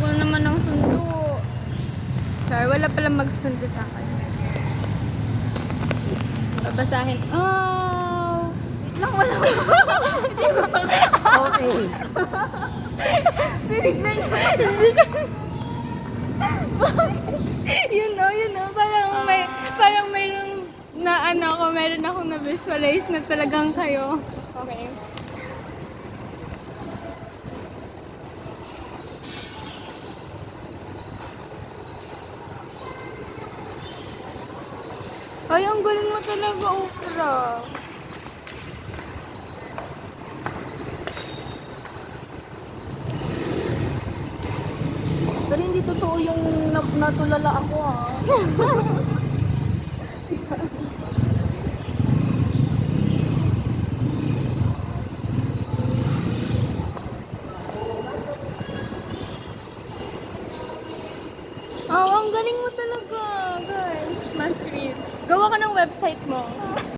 ko naman ng sundo. Char, wala pala magsundo sa akin. Babasahin. Oh! Lang wala. Okay. Tinignan niya. Hindi ka... yun o. Parang mayroong na ano ako, meron akong na-visualize na talagang kayo. Okay. Ay, ang galing mo talaga, Oprah. Pero hindi totoo yung natulala ako Oh, ang galing mo talaga, guys. Mas read. Gawa ka ng website mo.